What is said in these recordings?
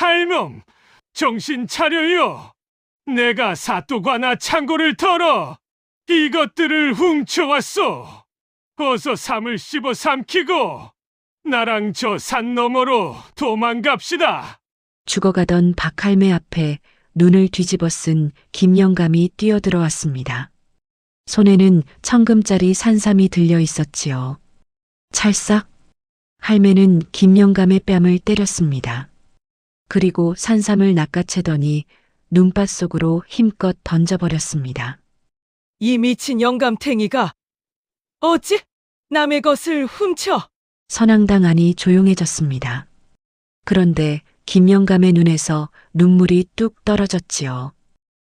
할멈, 정신 차려요. 내가 사또과나 창고를 털어 이것들을 훔쳐왔소. 어서 삼을 씹어 삼키고 나랑 저 산 너머로 도망갑시다. 죽어가던 박할매 앞에 눈을 뒤집어 쓴 김영감이 뛰어들어왔습니다. 손에는 천금짜리 산삼이 들려 있었지요. 찰싹! 할매는 김영감의 뺨을 때렸습니다. 그리고 산삼을 낚아채더니 눈밭 속으로 힘껏 던져버렸습니다. 이 미친 영감탱이가 어찌 남의 것을 훔쳐? 선앙당 안이 조용해졌습니다. 그런데 김영감의 눈에서 눈물이 뚝 떨어졌지요.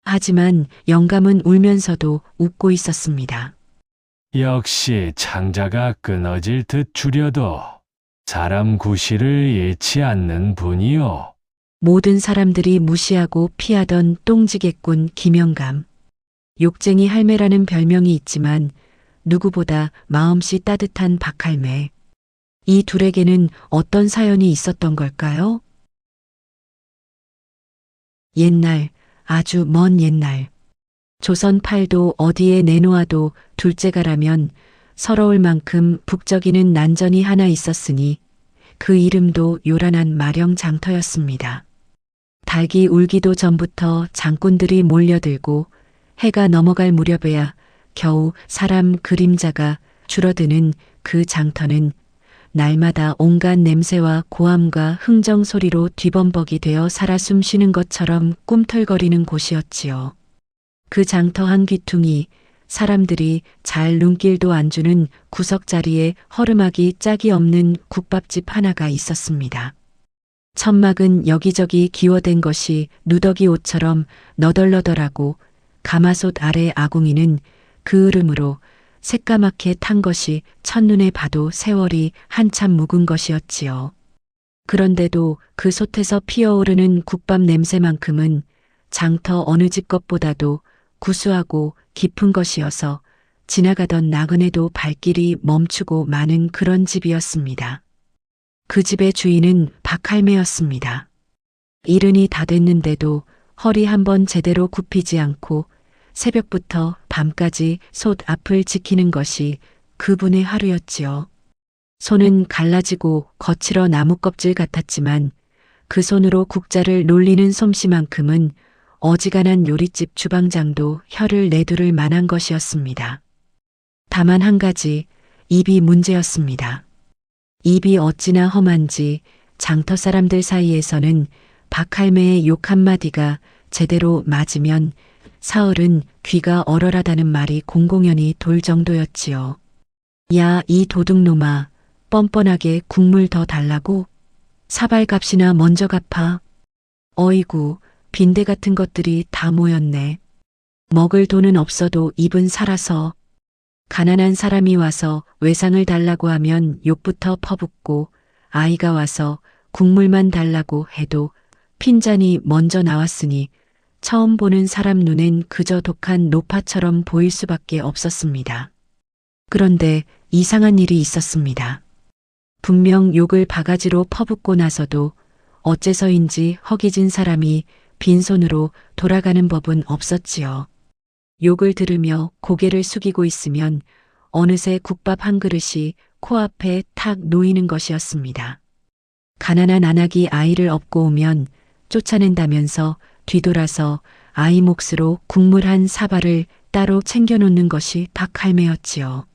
하지만 영감은 울면서도 웃고 있었습니다. 역시 창자가 끊어질 듯 줄여도 사람 구실을 잃지 않는 분이요. 모든 사람들이 무시하고 피하던 똥지개꾼 김영감. 욕쟁이 할매라는 별명이 있지만 누구보다 마음씨 따뜻한 박할매. 이 둘에게는 어떤 사연이 있었던 걸까요? 옛날, 아주 먼 옛날. 조선 팔도 어디에 내놓아도 둘째가라면 서러울 만큼 북적이는 난전이 하나 있었으니 그 이름도 요란한 마령장터였습니다. 닭이 울기도 전부터 장꾼들이 몰려들고 해가 넘어갈 무렵에야 겨우 사람 그림자가 줄어드는 그 장터는 날마다 온갖 냄새와 고함과 흥정 소리로 뒤범벅이 되어 살아 숨쉬는 것처럼 꿈틀거리는 곳이었지요. 그 장터 한 귀퉁이 사람들이 잘 눈길도 안 주는 구석자리에 허름하기 짝이 없는 국밥집 하나가 있었습니다. 천막은 여기저기 기워댄 것이 누더기 옷처럼 너덜너덜하고 가마솥 아래 아궁이는 그 으름으로 새까맣게 탄 것이 첫눈에 봐도 세월이 한참 묵은 것이었지요. 그런데도 그 솥에서 피어오르는 국밥 냄새만큼은 장터 어느 집 것보다도 구수하고 깊은 것이어서 지나가던 나그네도 발길이 멈추고 마는 그런 집이었습니다. 그 집의 주인은 박할매였습니다. 이른이 다 됐는데도 허리 한번 제대로 굽히지 않고 새벽부터 밤까지 솥 앞을 지키는 것이 그분의 하루였지요. 손은 갈라지고 거칠어 나무 껍질 같았지만 그 손으로 국자를 놀리는 솜씨만큼은 어지간한 요리집 주방장도 혀를 내두를 만한 것이었습니다. 다만 한 가지, 입이 문제였습니다. 입이 어찌나 험한지 장터 사람들 사이에서는 박할매의 욕 한마디가 제대로 맞으면 사흘은 귀가 얼얼하다는 말이 공공연히 돌 정도였지요. 야, 이 도둑놈아, 뻔뻔하게 국물 더 달라고? 사발값이나 먼저 갚아. 어이구, 빈대 같은 것들이 다 모였네. 먹을 돈은 없어도 입은 살아서. 가난한 사람이 와서 외상을 달라고 하면 욕부터 퍼붓고 아이가 와서 국물만 달라고 해도 핀잔이 먼저 나왔으니 처음 보는 사람 눈엔 그저 독한 노파처럼 보일 수밖에 없었습니다. 그런데 이상한 일이 있었습니다. 분명 욕을 바가지로 퍼붓고 나서도 어째서인지 허기진 사람이 빈손으로 돌아가는 법은 없었지요. 욕을 들으며 고개를 숙이고 있으면 어느새 국밥 한 그릇이 코앞에 탁 놓이는 것이었습니다. 가난한 아낙이 아이를 업고 오면 쫓아낸다면서 뒤돌아서 아이 몫으로 국물 한 사발을 따로 챙겨놓는 것이 박할매였지요.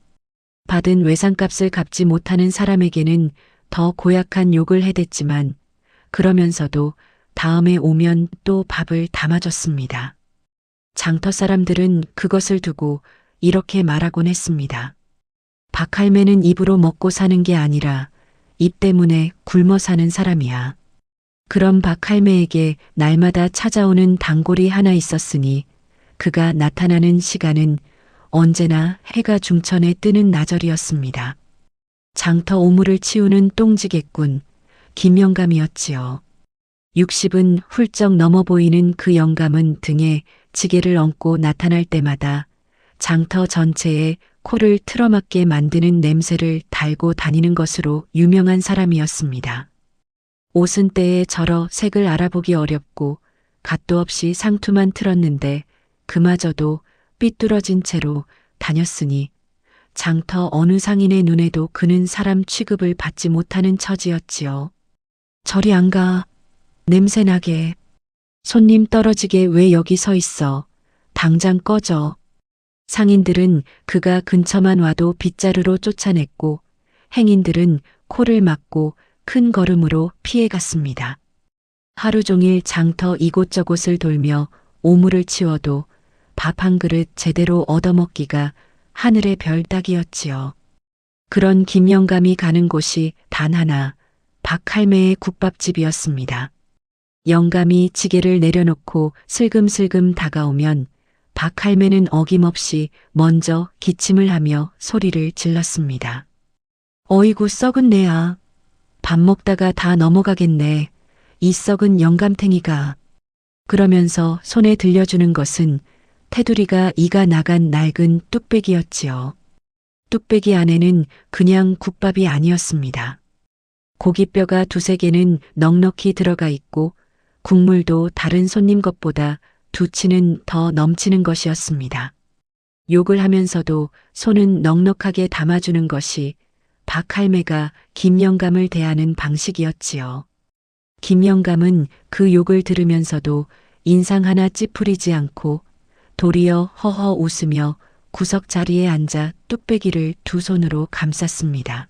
받은 외상값을 갚지 못하는 사람에게는 더 고약한 욕을 해댔지만 그러면서도 다음에 오면 또 밥을 담아줬습니다. 장터 사람들은 그것을 두고 이렇게 말하곤 했습니다. 박할매는 입으로 먹고 사는 게 아니라 입 때문에 굶어 사는 사람이야. 그런 박할매에게 날마다 찾아오는 단골이 하나 있었으니 그가 나타나는 시간은 언제나 해가 중천에 뜨는 나절이었습니다. 장터 오물을 치우는 똥지개꾼 김영감이었지요. 60은 훌쩍 넘어 보이는 그 영감은 등에 지게를 얹고 나타날 때마다 장터 전체에 코를 틀어막게 만드는 냄새를 달고 다니는 것으로 유명한 사람이었습니다. 옷은 때에 절어 색을 알아보기 어렵고 갓도 없이 상투만 틀었는데 그마저도 삐뚤어진 채로 다녔으니 장터 어느 상인의 눈에도 그는 사람 취급을 받지 못하는 처지였지요. 저리 안 가. 냄새나게. 손님 떨어지게 왜 여기 서 있어. 당장 꺼져. 상인들은 그가 근처만 와도 빗자루로 쫓아냈고 행인들은 코를 막고 큰 걸음으로 피해갔습니다. 하루 종일 장터 이곳저곳을 돌며 오물을 치워도 밥 한 그릇 제대로 얻어먹기가 하늘의 별 따기였지요. 그런 김영감이 가는 곳이 단 하나, 박할매의 국밥집이었습니다. 영감이 지게를 내려놓고 슬금슬금 다가오면 박할매는 어김없이 먼저 기침을 하며 소리를 질렀습니다. 어이구 썩은 내야. 밥 먹다가 다 넘어가겠네. 이 썩은 영감탱이가. 그러면서 손에 들려주는 것은 테두리가 이가 나간 낡은 뚝배기였지요. 뚝배기 안에는 그냥 국밥이 아니었습니다. 고깃뼈가 두세 개는 넉넉히 들어가 있고 국물도 다른 손님 것보다 두 치는 더 넘치는 것이었습니다. 욕을 하면서도 손은 넉넉하게 담아주는 것이 박할매가 김영감을 대하는 방식이었지요. 김영감은 그 욕을 들으면서도 인상 하나 찌푸리지 않고 도리어 허허 웃으며 구석 자리에 앉아 뚝배기를 두 손으로 감쌌습니다.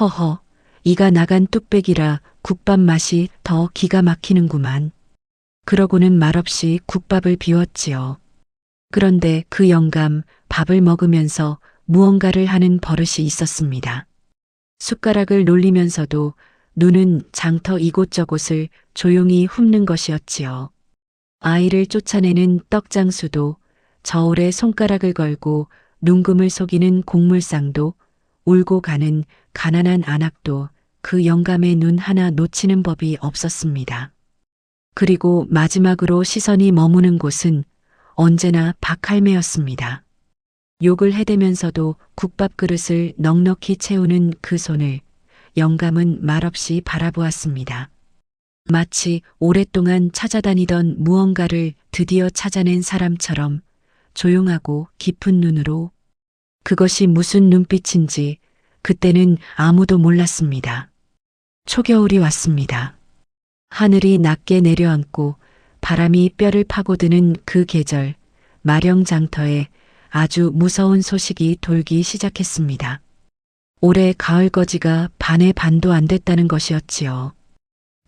허허, 이가 나간 뚝배기라 국밥 맛이 더 기가 막히는구만. 그러고는 말없이 국밥을 비웠지요. 그런데 그 영감 밥을 먹으면서 무언가를 하는 버릇이 있었습니다. 숟가락을 놀리면서도 눈은 장터 이곳저곳을 조용히 훑는 것이었지요. 아이를 쫓아내는 떡장수도 저울에 손가락을 걸고 눈금을 속이는 곡물상도 울고 가는 가난한 안악도 그 영감의 눈 하나 놓치는 법이 없었습니다. 그리고 마지막으로 시선이 머무는 곳은 언제나 박할매였습니다. 욕을 해대면서도 국밥 그릇을 넉넉히 채우는 그 손을 영감은 말없이 바라보았습니다. 마치 오랫동안 찾아다니던 무언가를 드디어 찾아낸 사람처럼 조용하고 깊은 눈으로. 그것이 무슨 눈빛인지 그때는 아무도 몰랐습니다. 초겨울이 왔습니다. 하늘이 낮게 내려앉고 바람이 뼈를 파고드는 그 계절, 마령장터에 아주 무서운 소식이 돌기 시작했습니다. 올해 가을거지가 반의 반도 안 됐다는 것이었지요.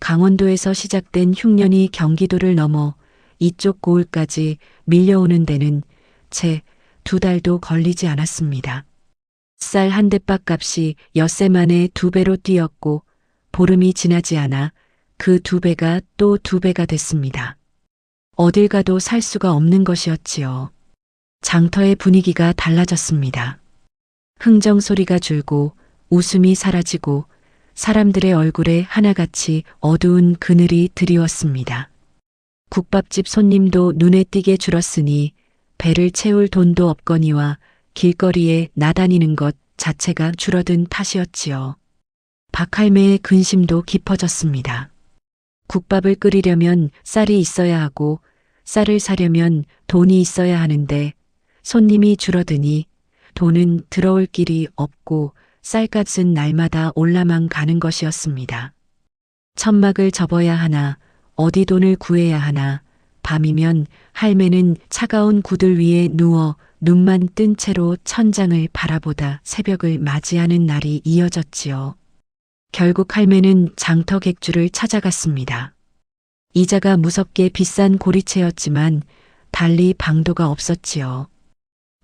강원도에서 시작된 흉년이 경기도를 넘어 이쪽 고을까지 밀려오는 데는 채 2달도 걸리지 않았습니다. 쌀 한 대박 값이 엿새 만에 2배로 뛰었고 보름이 지나지 않아 그 2배가 또 2배가 됐습니다. 어딜 가도 살 수가 없는 것이었지요. 장터의 분위기가 달라졌습니다. 흥정 소리가 줄고 웃음이 사라지고 사람들의 얼굴에 하나같이 어두운 그늘이 드리웠습니다. 국밥집 손님도 눈에 띄게 줄었으니 배를 채울 돈도 없거니와 길거리에 나다니는 것 자체가 줄어든 탓이었지요. 박할매의 근심도 깊어졌습니다. 국밥을 끓이려면 쌀이 있어야 하고 쌀을 사려면 돈이 있어야 하는데 손님이 줄어드니 돈은 들어올 길이 없고 쌀값은 날마다 올라만 가는 것이었습니다. 천막을 접어야 하나, 어디 돈을 구해야 하나, 밤이면 할매는 차가운 구들 위에 누워 눈만 뜬 채로 천장을 바라보다 새벽을 맞이하는 날이 이어졌지요. 결국 할매는 장터 객주를 찾아갔습니다. 이자가 무섭게 비싼 고리채였지만 달리 방도가 없었지요.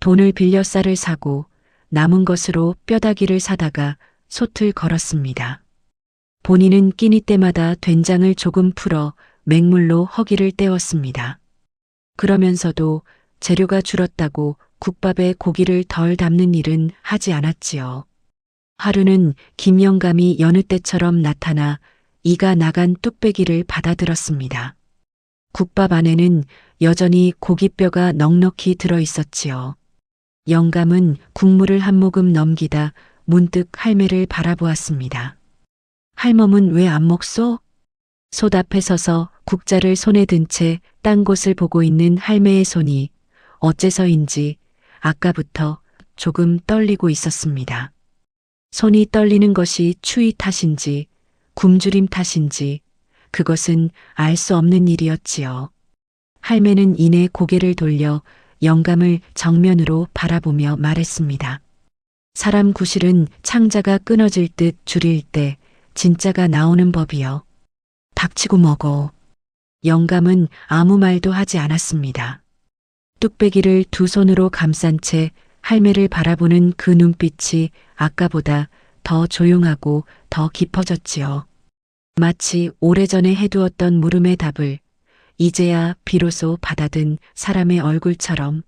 돈을 빌려 쌀을 사고 남은 것으로 뼈다귀를 사다가 솥을 걸었습니다. 본인은 끼니 때마다 된장을 조금 풀어 맹물로 허기를 때웠습니다. 그러면서도 재료가 줄었다고 국밥에 고기를 덜 담는 일은 하지 않았지요. 하루는 김영감이 여느 때처럼 나타나 이가 나간 뚝배기를 받아들었습니다. 국밥 안에는 여전히 고깃뼈가 넉넉히 들어 있었지요. 영감은 국물을 한 모금 넘기다 문득 할매를 바라보았습니다. 할멈은 왜 안 먹소? 솥 앞에 서서 국자를 손에 든 채 딴 곳을 보고 있는 할매의 손이 어째서인지 아까부터 조금 떨리고 있었습니다. 손이 떨리는 것이 추위 탓인지 굶주림 탓인지 그것은 알 수 없는 일이었지요. 할매는 이내 고개를 돌려 영감을 정면으로 바라보며 말했습니다. 사람 구실은 창자가 끊어질 듯 줄일 때 진짜가 나오는 법이요. 닥치고 먹어. 영감은 아무 말도 하지 않았습니다. 뚝배기를 두 손으로 감싼 채 할매를 바라보는 그 눈빛이 아까보다 더 조용하고 더 깊어졌지요. 마치 오래전에 해두었던 물음의 답을 이제야 비로소 받아든 사람의 얼굴처럼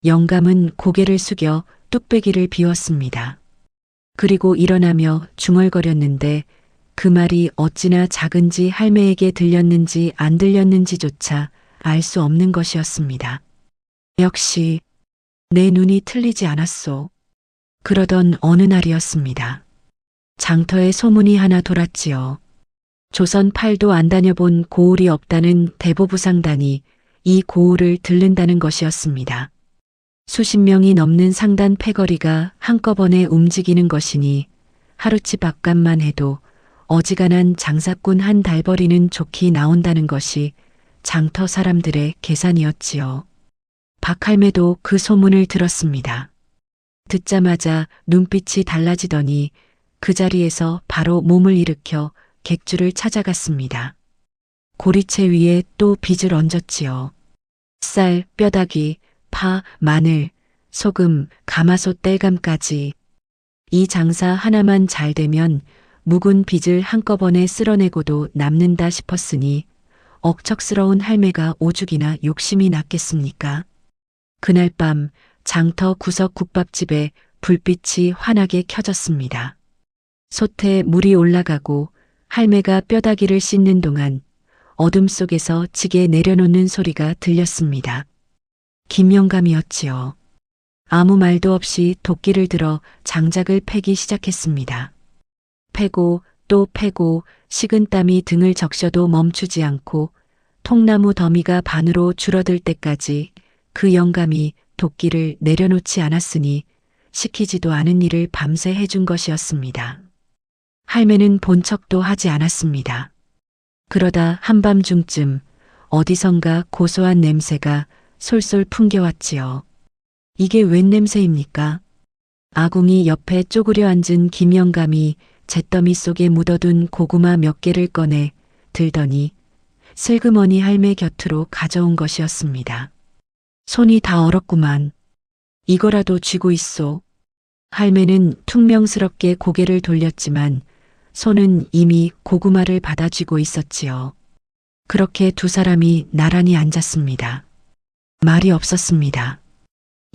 영감은 고개를 숙여 뚝배기를 비웠습니다. 그리고 일어나며 중얼거렸는데 그 말이 어찌나 작은지 할매에게 들렸는지 안 들렸는지조차 알 수 없는 것이었습니다. 역시 내 눈이 틀리지 않았소. 그러던 어느 날이었습니다. 장터에 소문이 하나 돌았지요. 조선 팔도 안 다녀본 고을이 없다는 대보부상단이 이 고을을 들른다는 것이었습니다. 수십 명이 넘는 상단 패거리가 한꺼번에 움직이는 것이니 하루치 밥값만 해도 어지간한 장사꾼 한 달벌이는 좋게 나온다는 것이 장터 사람들의 계산이었지요. 박할매도 그 소문을 들었습니다. 듣자마자 눈빛이 달라지더니 그 자리에서 바로 몸을 일으켜 객주를 찾아갔습니다. 고리채 위에 또 빚을 얹었지요. 쌀, 뼈다귀, 파, 마늘, 소금, 가마솥 땔감까지. 이 장사 하나만 잘 되면 묵은 빚을 한꺼번에 쓸어내고도 남는다 싶었으니 억척스러운 할매가 오죽이나 욕심이 났겠습니까? 그날 밤 장터 구석 국밥집에 불빛이 환하게 켜졌습니다. 솥에 물이 올라가고 할매가 뼈다귀를 씻는 동안 어둠 속에서 지게 내려놓는 소리가 들렸습니다. 김영감이었지요. 아무 말도 없이 도끼를 들어 장작을 패기 시작했습니다. 패고 또 패고 식은땀이 등을 적셔도 멈추지 않고 통나무 더미가 반으로 줄어들 때까지 그 영감이 도끼를 내려놓지 않았으니 시키지도 않은 일을 밤새 해준 것이었습니다. 할매는 본 척도 하지 않았습니다. 그러다 한밤중쯤 어디선가 고소한 냄새가 솔솔 풍겨왔지요. 이게 웬 냄새입니까? 아궁이 옆에 쪼그려 앉은 김영감이 잿더미 속에 묻어둔 고구마 몇 개를 꺼내 들더니 슬그머니 할매 곁으로 가져온 것이었습니다. 손이 다 얼었구만. 이거라도 쥐고 있소. 할매는 퉁명스럽게 고개를 돌렸지만 손은 이미 고구마를 받아 쥐고 있었지요. 그렇게 두 사람이 나란히 앉았습니다. 말이 없었습니다.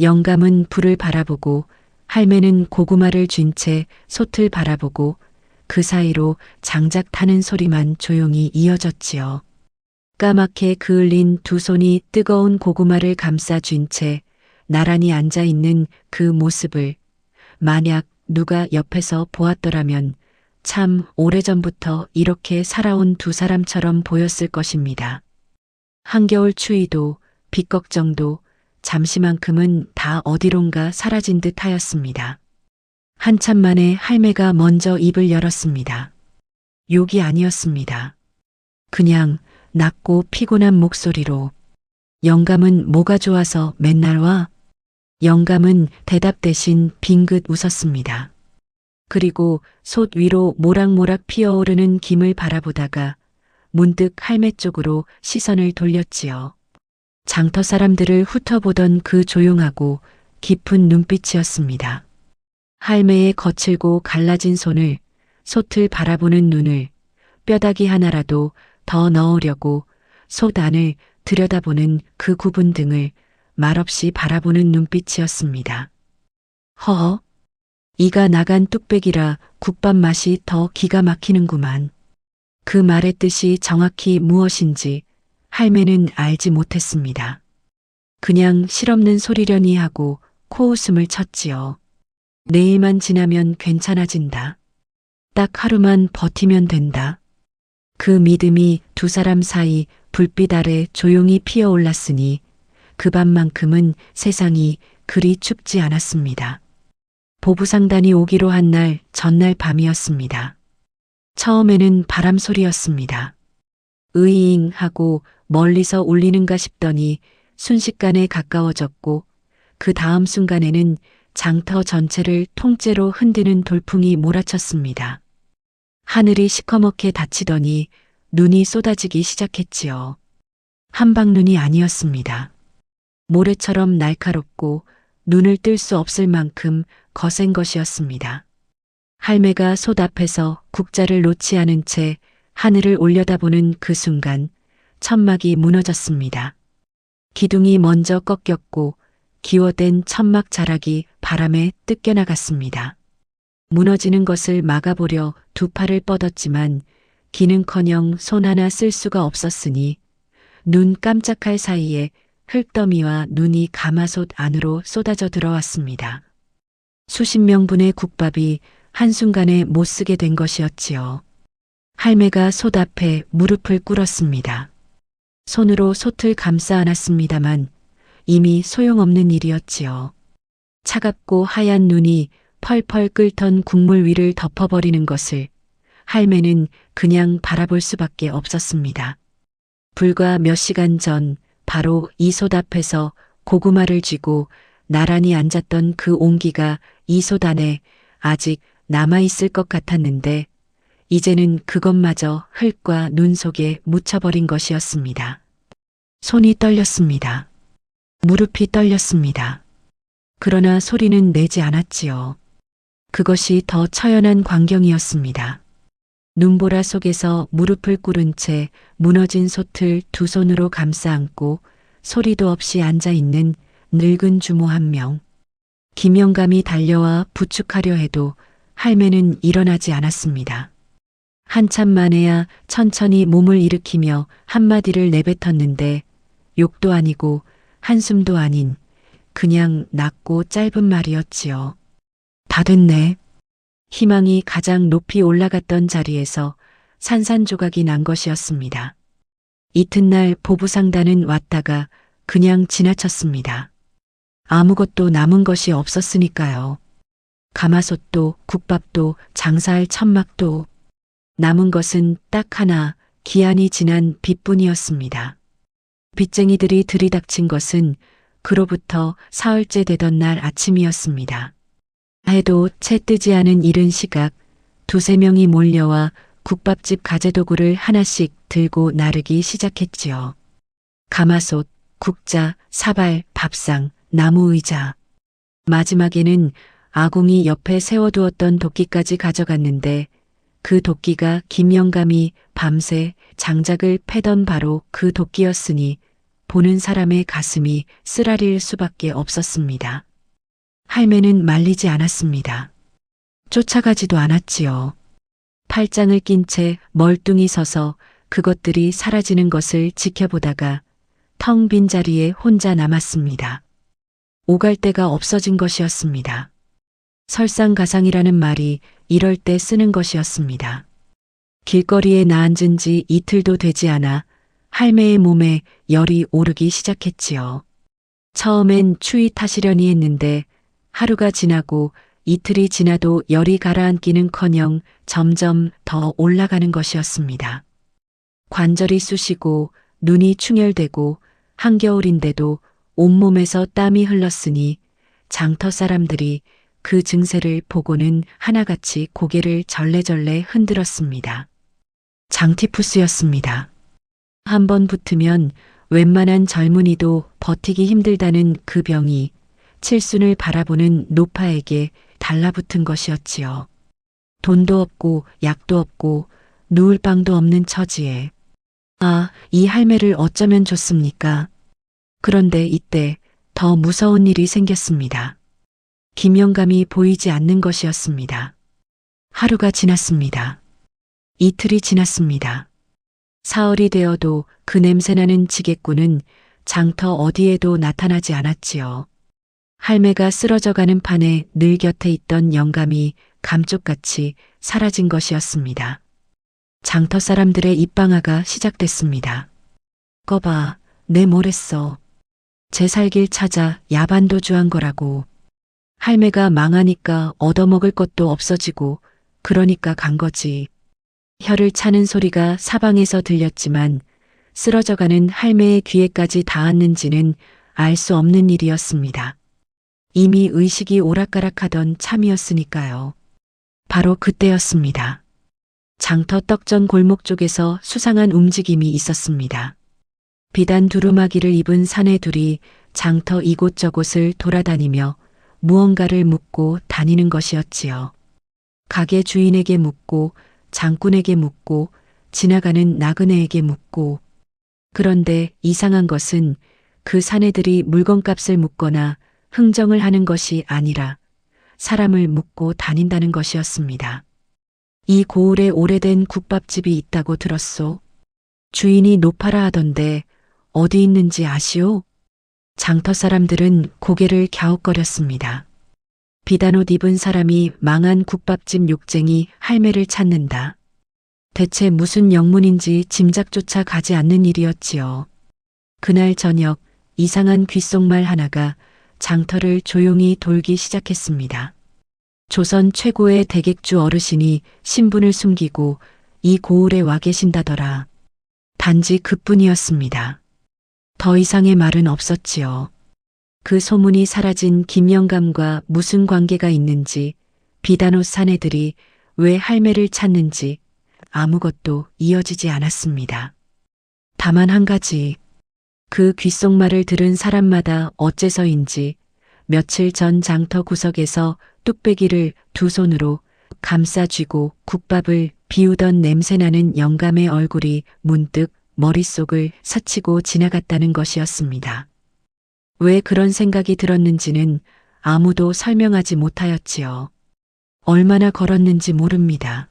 영감은 불을 바라보고 할매는 고구마를 쥔 채 솥을 바라보고 그 사이로 장작 타는 소리만 조용히 이어졌지요. 까맣게 그을린 두 손이 뜨거운 고구마를 감싸 쥔 채 나란히 앉아 있는 그 모습을 만약 누가 옆에서 보았더라면 참 오래전부터 이렇게 살아온 두 사람처럼 보였을 것입니다. 한겨울 추위도 빚 걱정도 잠시만큼은 다 어디론가 사라진 듯 하였습니다. 한참 만에 할매가 먼저 입을 열었습니다. 욕이 아니었습니다. 그냥 낮고 피곤한 목소리로 영감은 뭐가 좋아서 맨날 와? 영감은 대답 대신 빙긋 웃었습니다. 그리고 솥 위로 모락모락 피어오르는 김을 바라보다가 문득 할매 쪽으로 시선을 돌렸지요. 장터 사람들을 훑어보던 그 조용하고 깊은 눈빛이었습니다. 할매의 거칠고 갈라진 손을, 솥을 바라보는 눈을, 뼈다귀 하나라도 더 넣으려고 솥 안을 들여다보는 그 구분 등을 말없이 바라보는 눈빛이었습니다. 허허, 이가 나간 뚝배기라 국밥 맛이 더 기가 막히는구만. 그 말의 뜻이 정확히 무엇인지 할매는 알지 못했습니다. 그냥 실없는 소리려니 하고 코웃음을 쳤지요. 내일만 지나면 괜찮아진다. 딱 하루만 버티면 된다. 그 믿음이 두 사람 사이 불빛 아래 조용히 피어올랐으니 그 밤만큼은 세상이 그리 춥지 않았습니다. 보부상단이 오기로 한 날 전날 밤이었습니다. 처음에는 바람 소리였습니다. 으잉 하고 멀리서 울리는가 싶더니 순식간에 가까워졌고 그 다음 순간에는 장터 전체를 통째로 흔드는 돌풍이 몰아쳤습니다. 하늘이 시커멓게 닫히더니 눈이 쏟아지기 시작했지요. 한방눈이 아니었습니다. 모래처럼 날카롭고 눈을 뜰 수 없을 만큼 거센 것이었습니다. 할매가 솥 앞에서 국자를 놓지 않은 채 하늘을 올려다보는 그 순간 천막이 무너졌습니다. 기둥이 먼저 꺾였고 기워댄 천막 자락이 바람에 뜯겨나갔습니다. 무너지는 것을 막아보려 두 팔을 뻗었지만 기는커녕 손 하나 쓸 수가 없었으니 눈 깜짝할 사이에 흙더미와 눈이 가마솥 안으로 쏟아져 들어왔습니다. 수십 명분의 국밥이 한순간에 못 쓰게 된 것이었지요. 할매가 솥 앞에 무릎을 꿇었습니다. 손으로 솥을 감싸 안았습니다만 이미 소용없는 일이었지요. 차갑고 하얀 눈이 펄펄 끓던 국물 위를 덮어버리는 것을 할매는 그냥 바라볼 수밖에 없었습니다. 불과 몇 시간 전 바로 이 솥 앞에서 고구마를 쥐고 나란히 앉았던 그 온기가 이 솥 안에 아직 남아있을 것 같았는데 이제는 그것마저 흙과 눈 속에 묻혀버린 것이었습니다. 손이 떨렸습니다. 무릎이 떨렸습니다. 그러나 소리는 내지 않았지요. 그것이 더 처연한 광경이었습니다. 눈보라 속에서 무릎을 꿇은 채 무너진 솥을 두 손으로 감싸 안고 소리도 없이 앉아있는 늙은 주모 한 명. 김영감이 달려와 부축하려 해도 할매는 일어나지 않았습니다. 한참 만에야 천천히 몸을 일으키며 한마디를 내뱉었는데 욕도 아니고 한숨도 아닌 그냥 낮고 짧은 말이었지요. 다 됐네. 희망이 가장 높이 올라갔던 자리에서 산산조각이 난 것이었습니다. 이튿날 보부상단은 왔다가 그냥 지나쳤습니다. 아무것도 남은 것이 없었으니까요. 가마솥도 국밥도 장사할 천막도 남은 것은 딱 하나 기한이 지난 빚뿐이었습니다. 빚쟁이들이 들이닥친 것은 그로부터 사흘째 되던 날 아침이었습니다. 해도 채 뜨지 않은 이른 시각 두세 명이 몰려와 국밥집 가재도구를 하나씩 들고 나르기 시작했지요. 가마솥, 국자, 사발, 밥상, 나무의자. 마지막에는 아궁이 옆에 세워두었던 도끼까지 가져갔는데 그 도끼가 김영감이 밤새 장작을 패던 바로 그 도끼였으니 보는 사람의 가슴이 쓰라릴 수밖에 없었습니다. 할매는 말리지 않았습니다. 쫓아가지도 않았지요. 팔짱을 낀 채 멀뚱히 서서 그것들이 사라지는 것을 지켜보다가 텅 빈 자리에 혼자 남았습니다. 오갈 데가 없어진 것이었습니다. 설상가상이라는 말이 이럴 때 쓰는 것이었습니다. 길거리에 나앉은 지 이틀도 되지 않아 할매의 몸에 열이 오르기 시작했지요. 처음엔 추위 탓이려니 했는데 하루가 지나고 이틀이 지나도 열이 가라앉기는커녕 점점 더 올라가는 것이었습니다. 관절이 쑤시고 눈이 충혈되고 한겨울인데도 온몸에서 땀이 흘렀으니 장터 사람들이 그 증세를 보고는 하나같이 고개를 절레절레 흔들었습니다. 장티푸스였습니다. 한번 붙으면 웬만한 젊은이도 버티기 힘들다는 그 병이 칠순을 바라보는 노파에게 달라붙은 것이었지요. 돈도 없고 약도 없고 누울 방도 없는 처지에 이 할매를 어쩌면 좋습니까? 그런데 이때 더 무서운 일이 생겼습니다. 김영감이 보이지 않는 것이었습니다. 하루가 지났습니다. 이틀이 지났습니다. 사흘이 되어도 그 냄새나는 지게꾼은 장터 어디에도 나타나지 않았지요. 할매가 쓰러져가는 판에 늘 곁에 있던 영감이 감쪽같이 사라진 것이었습니다. 장터 사람들의 입방아가 시작됐습니다. 꺼봐, 내 뭐랬어. 제 살길 찾아 야반도주한 거라고. 할매가 망하니까 얻어먹을 것도 없어지고 그러니까 간 거지. 혀를 차는 소리가 사방에서 들렸지만 쓰러져가는 할매의 귀에까지 닿았는지는 알 수 없는 일이었습니다. 이미 의식이 오락가락하던 참이었으니까요. 바로 그때였습니다. 장터 떡전 골목 쪽에서 수상한 움직임이 있었습니다. 비단 두루마기를 입은 사내 둘이 장터 이곳저곳을 돌아다니며 무언가를 묻고 다니는 것이었지요. 가게 주인에게 묻고 장꾼에게 묻고 지나가는 나그네에게 묻고. 그런데 이상한 것은 그 사내들이 물건값을 묻거나 흥정을 하는 것이 아니라 사람을 묻고 다닌다는 것이었습니다. 이 고을에 오래된 국밥집이 있다고 들었소. 주인이 노파라 하던데 어디 있는지 아시오? 장터 사람들은 고개를 갸웃거렸습니다. 비단옷 입은 사람이 망한 국밥집 욕쟁이 할매를 찾는다. 대체 무슨 영문인지 짐작조차 가지 않는 일이었지요. 그날 저녁 이상한 귓속말 하나가 장터를 조용히 돌기 시작했습니다. 조선 최고의 대객주 어르신이 신분을 숨기고 이 고을에 와 계신다더라. 단지 그뿐이었습니다. 더 이상의 말은 없었지요. 그 소문이 사라진 김영감과 무슨 관계가 있는지, 비단옷 사내들이 왜 할매를 찾는지 아무것도 이어지지 않았습니다. 다만 한 가지, 그 귓속말을 들은 사람마다 어째서인지 며칠 전 장터 구석에서 뚝배기를 두 손으로 감싸 쥐고 국밥을 비우던 냄새나는 영감의 얼굴이 문득 머릿속을 스치고 지나갔다는 것이었습니다. 왜 그런 생각이 들었는지는 아무도 설명하지 못하였지요. 얼마나 걸었는지 모릅니다.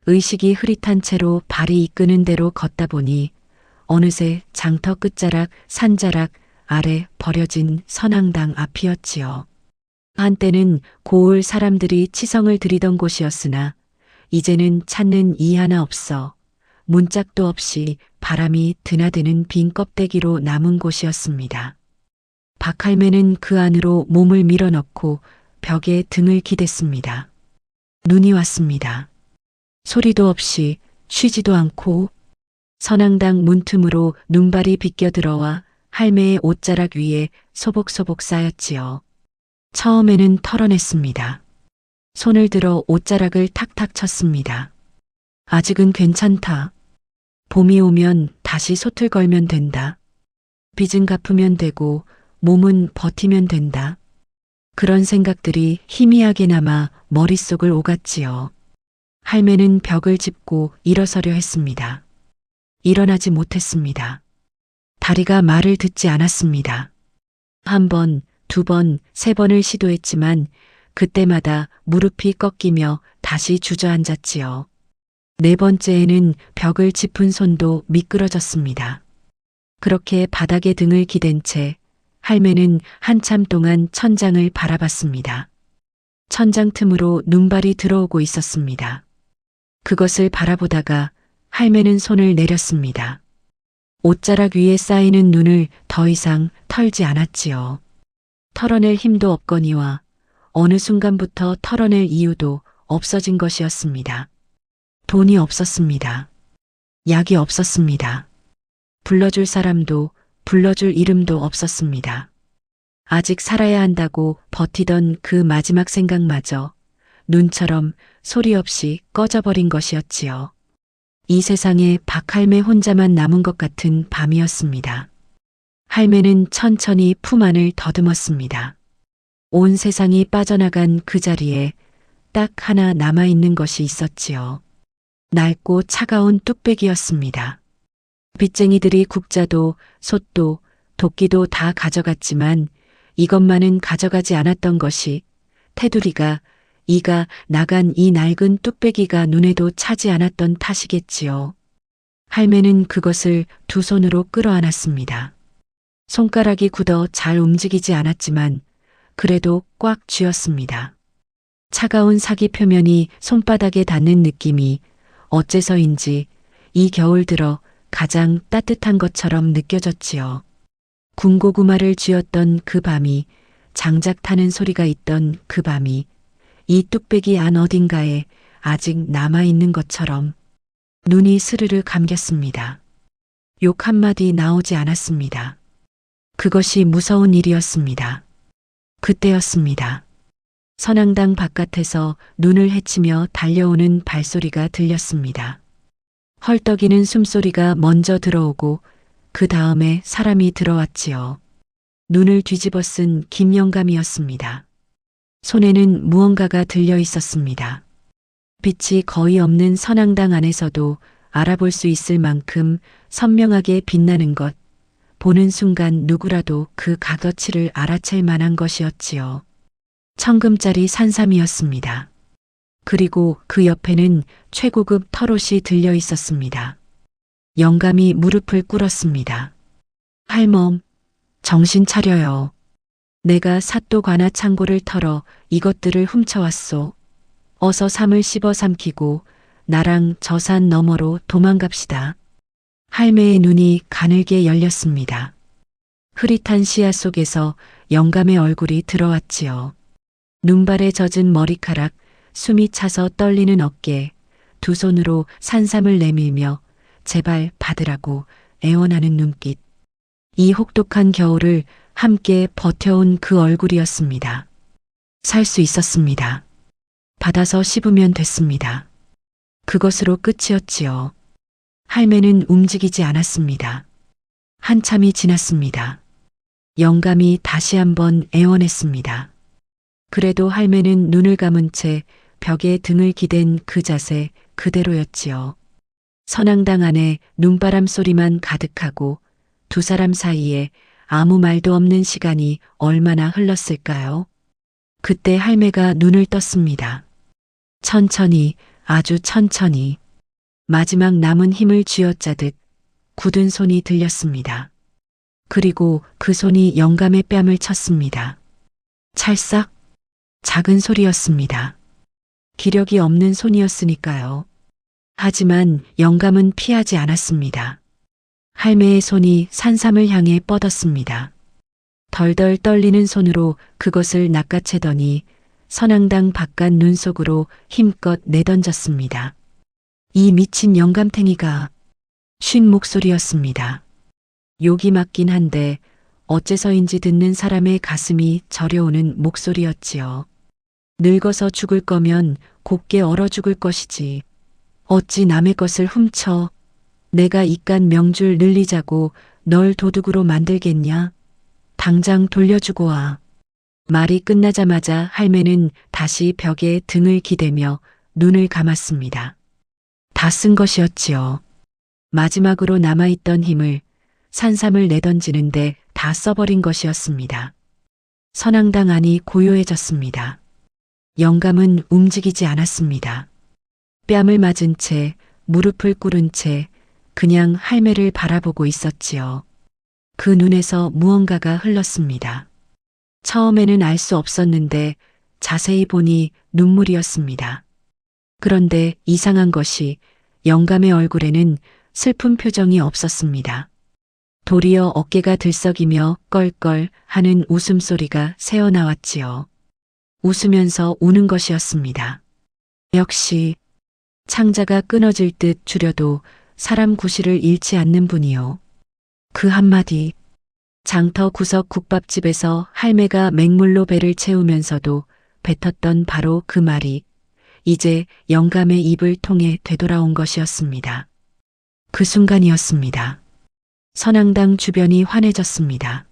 의식이 흐릿한 채로 발이 이끄는 대로 걷다 보니 어느새 장터 끝자락 산자락 아래 버려진 선앙당 앞이었지요. 한때는 고을 사람들이 치성을 드리던 곳이었으나 이제는 찾는 이 하나 없어 문짝도 없이 바람이 드나드는 빈 껍데기로 남은 곳이었습니다. 박할매는 그 안으로 몸을 밀어넣고 벽에 등을 기댔습니다. 눈이 왔습니다. 소리도 없이 쉬지도 않고 선앙당 문틈으로 눈발이 비껴 들어와 할매의 옷자락 위에 소복소복 쌓였지요. 처음에는 털어냈습니다. 손을 들어 옷자락을 탁탁 쳤습니다. 아직은 괜찮다. 봄이 오면 다시 솥을 걸면 된다. 빚은 갚으면 되고 몸은 버티면 된다. 그런 생각들이 희미하게 남아 머릿속을 오갔지요. 할매는 벽을 짚고 일어서려 했습니다. 일어나지 못했습니다. 다리가 말을 듣지 않았습니다. 한 번, 두 번, 세 번을 시도했지만 그때마다 무릎이 꺾이며 다시 주저앉았지요. 네 번째에는 벽을 짚은 손도 미끄러졌습니다. 그렇게 바닥에 등을 기댄 채 할매는 한참 동안 천장을 바라봤습니다. 천장 틈으로 눈발이 들어오고 있었습니다. 그것을 바라보다가 할매는 손을 내렸습니다. 옷자락 위에 쌓이는 눈을 더 이상 털지 않았지요. 털어낼 힘도 없거니와 어느 순간부터 털어낼 이유도 없어진 것이었습니다. 돈이 없었습니다. 약이 없었습니다. 불러줄 사람도 불러줄 이름도 없었습니다. 아직 살아야 한다고 버티던 그 마지막 생각마저 눈처럼 소리 없이 꺼져버린 것이었지요. 이 세상에 박할매 혼자만 남은 것 같은 밤이었습니다. 할매는 천천히 품 안을 더듬었습니다. 온 세상이 빠져나간 그 자리에 딱 하나 남아있는 것이 있었지요. 낡고 차가운 뚝배기였습니다. 빚쟁이들이 국자도 솥도 도끼도 다 가져갔지만 이것만은 가져가지 않았던 것이 테두리가 이가 나간 이 낡은 뚝배기가 눈에도 차지 않았던 탓이겠지요. 할매는 그것을 두 손으로 끌어안았습니다. 손가락이 굳어 잘 움직이지 않았지만 그래도 꽉 쥐었습니다. 차가운 사기 표면이 손바닥에 닿는 느낌이 어째서인지 이 겨울 들어 가장 따뜻한 것처럼 느껴졌지요. 군고구마를 쥐었던 그 밤이, 장작 타는 소리가 있던 그 밤이 이 뚝배기 안 어딘가에 아직 남아있는 것처럼 눈이 스르르 감겼습니다. 욕 한마디 나오지 않았습니다. 그것이 무서운 일이었습니다. 그때였습니다. 선앙당 바깥에서 눈을 헤치며 달려오는 발소리가 들렸습니다. 헐떡이는 숨소리가 먼저 들어오고 그 다음에 사람이 들어왔지요. 눈을 뒤집어 쓴 김영감이었습니다. 손에는 무언가가 들려 있었습니다. 빛이 거의 없는 선앙당 안에서도 알아볼 수 있을 만큼 선명하게 빛나는 것, 보는 순간 누구라도 그 값어치를 알아챌 만한 것이었지요. 1000금짜리 산삼이었습니다. 그리고 그 옆에는 최고급 털옷이 들려 있었습니다. 영감이 무릎을 꿇었습니다. 할멈, 정신 차려요. 내가 사또 관아 창고를 털어 이것들을 훔쳐왔소. 어서 삼을 씹어 삼키고 나랑 저 산 너머로 도망갑시다. 할매의 눈이 가늘게 열렸습니다. 흐릿한 시야 속에서 영감의 얼굴이 들어왔지요. 눈발에 젖은 머리카락, 숨이 차서 떨리는 어깨, 두 손으로 산삼을 내밀며 제발 받으라고 애원하는 눈빛. 이 혹독한 겨울을 함께 버텨온 그 얼굴이었습니다. 살 수 있었습니다. 받아서 씹으면 됐습니다. 그것으로 끝이었지요. 할매는 움직이지 않았습니다. 한참이 지났습니다. 영감이 다시 한번 애원했습니다. 그래도 할매는 눈을 감은 채 벽에 등을 기댄 그 자세 그대로였지요. 선앙당 안에 눈바람 소리만 가득하고 두 사람 사이에 아무 말도 없는 시간이 얼마나 흘렀을까요? 그때 할매가 눈을 떴습니다. 천천히, 아주 천천히 마지막 남은 힘을 쥐어짜듯 굳은 손이 들렸습니다. 그리고 그 손이 영감의 뺨을 쳤습니다. 찰싹, 작은 소리였습니다. 기력이 없는 손이었으니까요. 하지만 영감은 피하지 않았습니다. 할매의 손이 산삼을 향해 뻗었습니다. 덜덜 떨리는 손으로 그것을 낚아채더니 선앙당 바깥 눈 속으로 힘껏 내던졌습니다. 이 미친 영감탱이가. 쉰 목소리였습니다. 욕이 맞긴 한데 어째서인지 듣는 사람의 가슴이 저려오는 목소리였지요. 늙어서 죽을 거면 곱게 얼어 죽을 것이지. 어찌 남의 것을 훔쳐. 내가 이깟 명줄 늘리자고 널 도둑으로 만들겠냐. 당장 돌려주고 와. 말이 끝나자마자 할매는 다시 벽에 등을 기대며 눈을 감았습니다. 다 쓴 것이었지요. 마지막으로 남아있던 힘을 산삼을 내던지는데 다 써버린 것이었습니다. 선앙당 안이 고요해졌습니다. 영감은 움직이지 않았습니다. 뺨을 맞은 채 무릎을 꿇은 채 그냥 할매를 바라보고 있었지요. 그 눈에서 무언가가 흘렀습니다. 처음에는 알 수 없었는데 자세히 보니 눈물이었습니다. 그런데 이상한 것이 영감의 얼굴에는 슬픈 표정이 없었습니다. 도리어 어깨가 들썩이며 껄껄 하는 웃음소리가 새어나왔지요. 웃으면서 우는 것이었습니다. 역시 창자가 끊어질 듯 줄여도 사람 구실을 잃지 않는 분이요. 그 한마디. 장터 구석 국밥집에서 할매가 맹물로 배를 채우면서도 뱉었던 바로 그 말이 이제 영감의 입을 통해 되돌아온 것이었습니다. 그 순간이었습니다. 선앙당 주변이 환해졌습니다.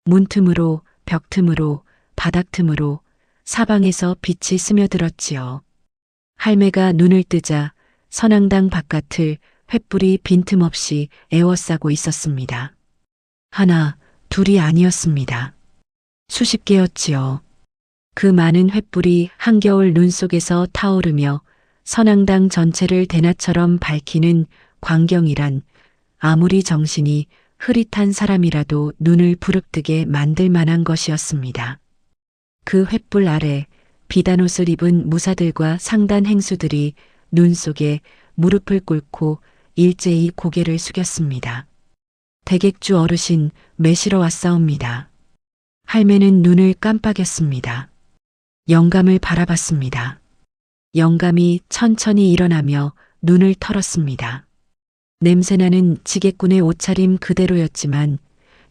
문틈으로, 벽틈으로, 바닥틈으로 사방에서 빛이 스며들었지요. 할매가 눈을 뜨자 선앙당 바깥을 횃불이 빈틈없이 에워싸고 있었습니다. 하나, 둘이 아니었습니다. 수십 개였지요. 그 많은 횃불이 한겨울 눈 속에서 타오르며 선앙당 전체를 대낮처럼 밝히는 광경이란 아무리 정신이 흐릿한 사람이라도 눈을 부릅뜨게 만들 만한 것이었습니다. 그 횃불 아래 비단옷을 입은 무사들과 상단 행수들이 눈 속에 무릎을 꿇고 일제히 고개를 숙였습니다. 대객주 어르신 매시러 왔사옵니다. 할매는 눈을 깜빡였습니다. 영감을 바라봤습니다. 영감이 천천히 일어나며 눈을 털었습니다. 냄새나는 지게꾼의 옷차림 그대로였지만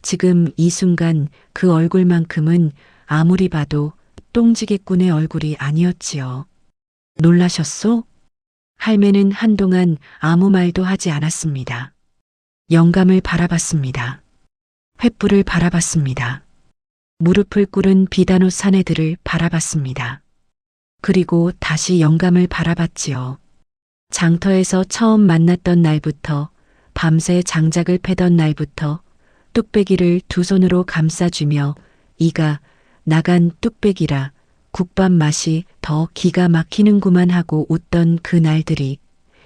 지금 이 순간 그 얼굴만큼은 아무리 봐도 똥지게꾼의 얼굴이 아니었지요. 놀라셨소? 할매는 한동안 아무 말도 하지 않았습니다. 영감을 바라봤습니다. 횃불을 바라봤습니다. 무릎을 꿇은 비단옷 사내들을 바라봤습니다. 그리고 다시 영감을 바라봤지요. 장터에서 처음 만났던 날부터 밤새 장작을 패던 날부터 뚝배기를 두 손으로 감싸주며 이가 나간 뚝배기라 국밥 맛이 더 기가 막히는구만 하고 웃던 그 날들이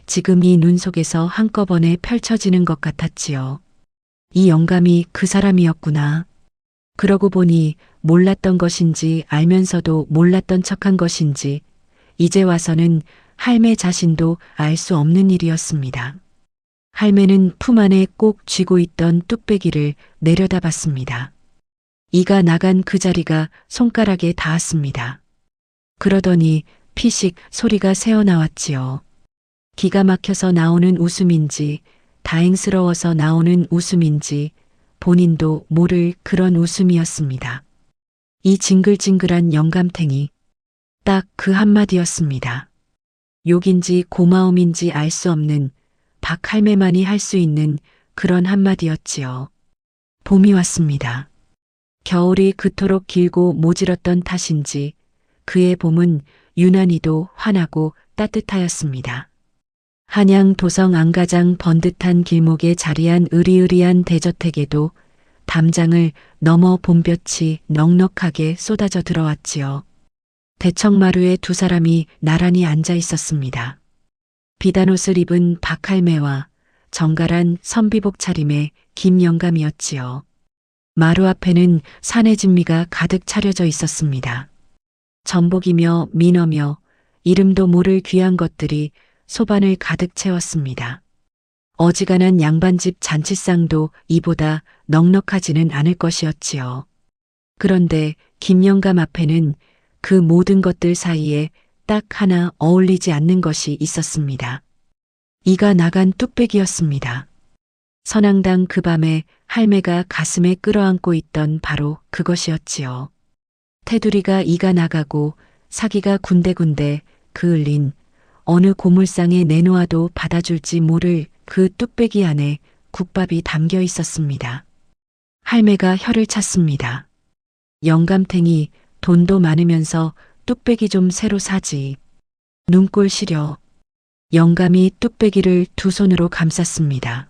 지금 이 눈 속에서 한꺼번에 펼쳐지는 것 같았지요. 이 영감이 그 사람이었구나. 그러고 보니 몰랐던 것인지 알면서도 몰랐던 척한 것인지 이제 와서는 할매 자신도 알 수 없는 일이었습니다. 할매는 품 안에 꼭 쥐고 있던 뚝배기를 내려다봤습니다. 이가 나간 그 자리가 손가락에 닿았습니다. 그러더니 피식 소리가 새어나왔지요. 기가 막혀서 나오는 웃음인지 다행스러워서 나오는 웃음인지 본인도 모를 그런 웃음이었습니다. 이 징글징글한 영감탱이 딱 그 한마디였습니다. 욕인지 고마움인지 알 수 없는 박할매만이 할 수 있는 그런 한마디였지요. 봄이 왔습니다. 겨울이 그토록 길고 모질었던 탓인지 그의 봄은 유난히도 환하고 따뜻하였습니다. 한양 도성 안가장 번듯한 길목에 자리한 으리으리한 대저택에도 담장을 넘어 봄볕이 넉넉하게 쏟아져 들어왔지요. 대청마루에 두 사람이 나란히 앉아 있었습니다. 비단옷을 입은 박할매와 정갈한 선비복 차림의 김영감이었지요. 마루 앞에는 산의 진미가 가득 차려져 있었습니다. 전복이며 민어며 이름도 모를 귀한 것들이 소반을 가득 채웠습니다. 어지간한 양반집 잔치상도 이보다 넉넉하지는 않을 것이었지요. 그런데 김영감 앞에는 그 모든 것들 사이에 딱 하나 어울리지 않는 것이 있었습니다. 이가 나간 뚝배기였습니다. 선앙당 그 밤에 할매가 가슴에 끌어안고 있던 바로 그것이었지요. 테두리가 이가 나가고 사기가 군데군데 그을린 어느 고물상에 내놓아도 받아줄지 모를 그 뚝배기 안에 국밥이 담겨 있었습니다. 할매가 혀를 찼습니다. 영감탱이 돈도 많으면서 뚝배기 좀 새로 사지. 눈꼴 시려. 영감이 뚝배기를 두 손으로 감쌌습니다.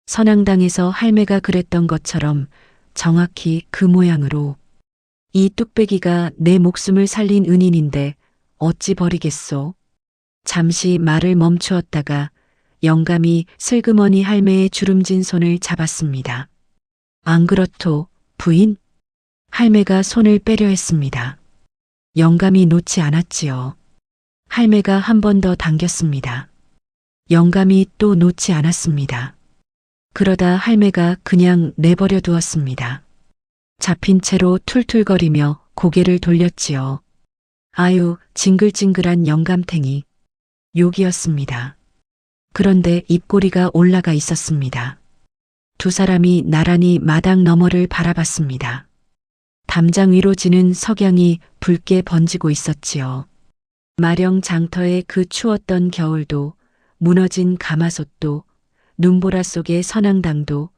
선앙당에서 할매가 그랬던 것처럼 정확히 그 모양으로 이 뚝배기가 내 목숨을 살린 은인인데 어찌 버리겠소. 잠시 말을 멈추었다가 영감이 슬그머니 할매의 주름진 손을 잡았습니다. 안 그렇소, 부인? 할매가 손을 빼려 했습니다. 영감이 놓지 않았지요. 할매가 한 번 더 당겼습니다. 영감이 또 놓지 않았습니다. 그러다 할매가 그냥 내버려 두었습니다. 잡힌 채로 툴툴거리며 고개를 돌렸지요. 아유, 징글징글한 영감탱이. 욕이었습니다. 그런데 입꼬리가 올라가 있었습니다. 두 사람이 나란히 마당 너머를 바라봤습니다. 담장 위로 지는 석양이 붉게 번지고 있었지요. 마령 장터의 그 추웠던 겨울도 무너진 가마솥도 눈보라 속의 선앙당도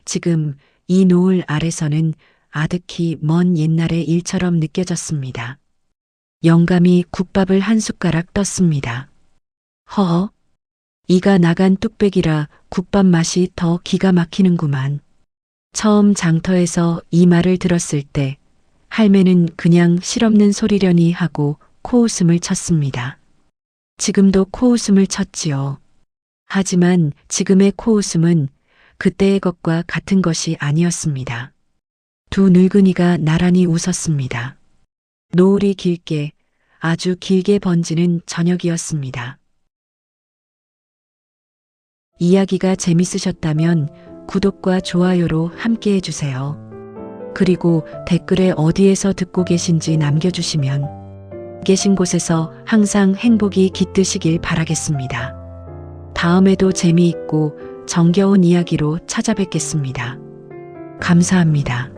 지금 이 노을 아래서는 아득히 먼 옛날의 일처럼 느껴졌습니다. 영감이 국밥을 한 숟가락 떴습니다. 허허, 이가 나간 뚝배기라 국밥 맛이 더 기가 막히는구만. 처음 장터에서 이 말을 들었을 때 할매는 그냥 실없는 소리려니 하고 코웃음을 쳤습니다. 지금도 코웃음을 쳤지요. 하지만 지금의 코웃음은 그때의 것과 같은 것이 아니었습니다. 두 늙은이가 나란히 웃었습니다. 노을이 길게 아주 길게 번지는 저녁이었습니다. 이야기가 재밌으셨다면 구독과 좋아요로 함께 해주세요. 그리고 댓글에 어디에서 듣고 계신지 남겨주시면 계신 곳에서 항상 행복이 깃드시길 바라겠습니다. 다음에도 재미있고 정겨운 이야기로 찾아뵙겠습니다. 감사합니다.